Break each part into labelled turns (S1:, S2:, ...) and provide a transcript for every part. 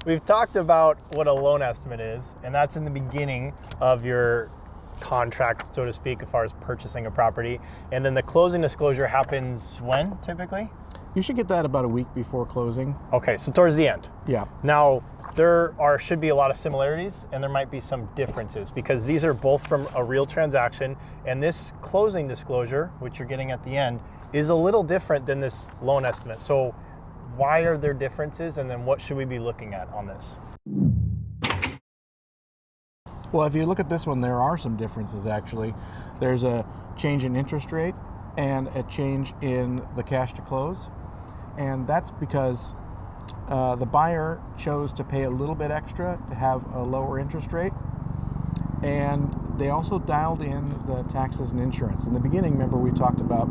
S1: we've talked about what a loan estimate is, and that's in the beginning of your contract, so to speak, as far as purchasing a property. And then the closing disclosure happens when, typically?
S2: You should get that about a week before closing.
S1: Okay, so towards the end.
S2: Yeah.
S1: Now, should be a lot of similarities, and there might be some differences, because these are both from a real transaction, and this closing disclosure, which you're getting at the end, is a little different than this loan estimate. So why are there differences, and then what should we be looking at on this?
S2: Well, if you look at this one, there are some differences actually. There's a change in interest rate and a change in the cash to close. And that's because the buyer chose to pay a little bit extra to have a lower interest rate. And they also dialed in the taxes and insurance. In the beginning, remember we talked about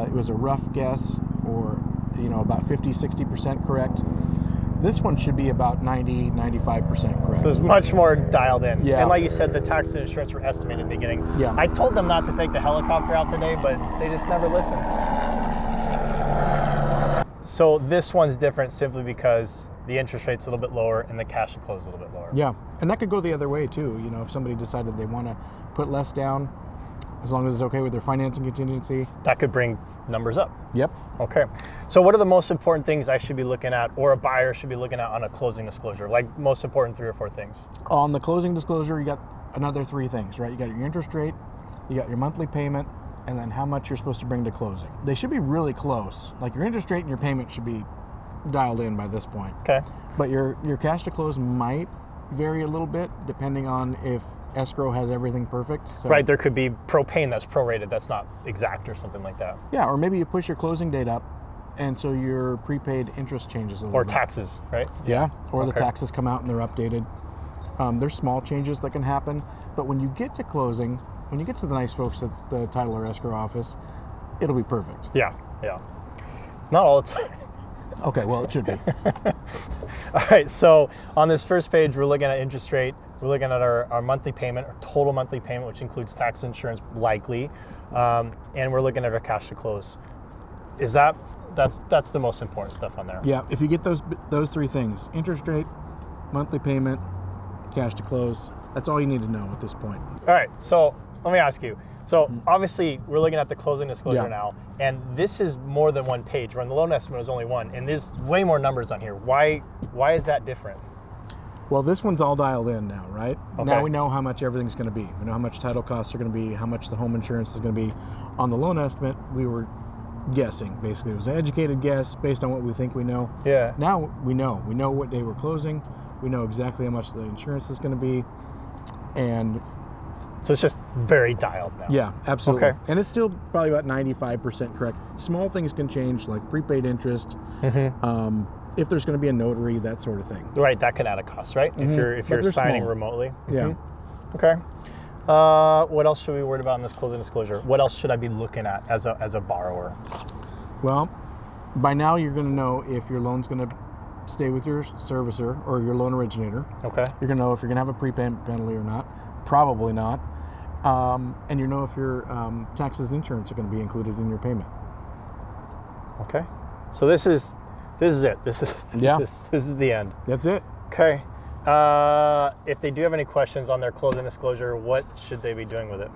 S2: it was a rough guess, or about 50-60% correct. This one should be about 90-95% correct.
S1: So it's much more dialed in.
S2: Yeah.
S1: And like you said, the tax and insurance were estimated in the beginning.
S2: Yeah.
S1: I told them not to take the helicopter out today, but they just never listened. So this one's different simply because the interest rate's a little bit lower and the cash to close is a little bit lower.
S2: Yeah, and that could go the other way too. If somebody decided they want to put less down, as long as it's okay with their financing contingency.
S1: That could bring numbers up.
S2: Yep.
S1: Okay. So what are the most important things I should be looking at, or a buyer should be looking at on a closing disclosure? Like most important 3 or 4 things.
S2: On the closing disclosure, you got another 3 things, right? You got your interest rate, you got your monthly payment, and then how much you're supposed to bring to closing. They should be really close. Like your interest rate and your payment should be dialed in by this point.
S1: Okay.
S2: But your cash to close might vary a little bit depending on if escrow has everything perfect. So,
S1: right, there could be propane that's prorated, that's not exact or something like that.
S2: Yeah, or maybe you push your closing date up, and so your prepaid interest changes a little bit.
S1: Or taxes, right?
S2: Yeah, or
S1: Okay.
S2: the taxes come out and they're updated. There's small changes that can happen, but when you get to closing, when you get to the nice folks at the title or escrow office, it'll be perfect.
S1: Yeah. Not all the time.
S2: Okay, well, it should be.
S1: All right, so on this first page, we're looking at interest rate. We're looking at our monthly payment, our total monthly payment, which includes tax and insurance likely, and we're looking at our cash to close. That's the most important stuff on there.
S2: Yeah, if you get those 3 things, interest rate, monthly payment, cash to close, that's all you need to know at this point.
S1: All right, so let me ask you. So obviously we're looking at the closing disclosure now, and this is more than 1 page. When the loan estimate was only 1, and there's way more numbers on here. Why is that different?
S2: Well, this one's all dialed in now, right?
S1: Okay.
S2: Now we know how much everything's going to be. We know how much title costs are going to be, how much the home insurance is going to be. On the loan estimate, we were guessing. Basically, it was an educated guess based on what we think we know.
S1: Yeah.
S2: Now we know. We know what day we're closing. We know exactly how much the insurance is going to be. And
S1: so it's just very dialed now.
S2: yeah, absolutely.
S1: Okay.
S2: And it's still probably about 95% correct. Small things can change, like prepaid interest, if there's going to be a notary, that sort of thing.
S1: Right, that can add a cost, right? If you're signing
S2: small.
S1: remotely.
S2: Yeah.
S1: Okay. What else should we worry about in this closing disclosure? What else should I be looking at as a borrower?
S2: Well, by now you're going to know if your loan's going to stay with your servicer or your loan originator.
S1: Okay.
S2: You're going to know if you're going to have a prepayment penalty or not. Probably not. And you know if your taxes and insurance are going to be included in your payment.
S1: Okay. So this is it. This is the end.
S2: That's it.
S1: Okay. If they do have any questions on their closing disclosure, what should they be doing with it?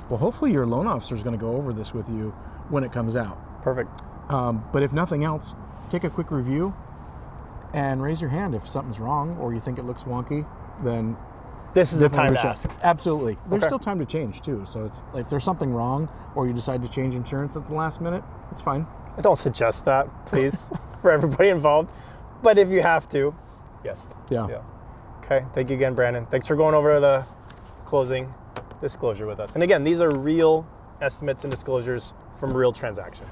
S2: Well, hopefully your loan officer is going to go over this with you when it comes out.
S1: Perfect.
S2: But if nothing else, take a quick review and raise your hand if something's wrong or you think it looks wonky. Then
S1: this is the time to ask.
S2: Absolutely. There's
S1: Okay.
S2: still time to change too. So it's like if there's something wrong or you decide to change insurance at the last minute, it's fine.
S1: I don't suggest that, please, for everybody involved. But if you have to, yes.
S2: Yeah.
S1: Okay. Thank you again, Brandon. Thanks for going over the closing disclosure with us. And again, these are real estimates and disclosures from real transaction.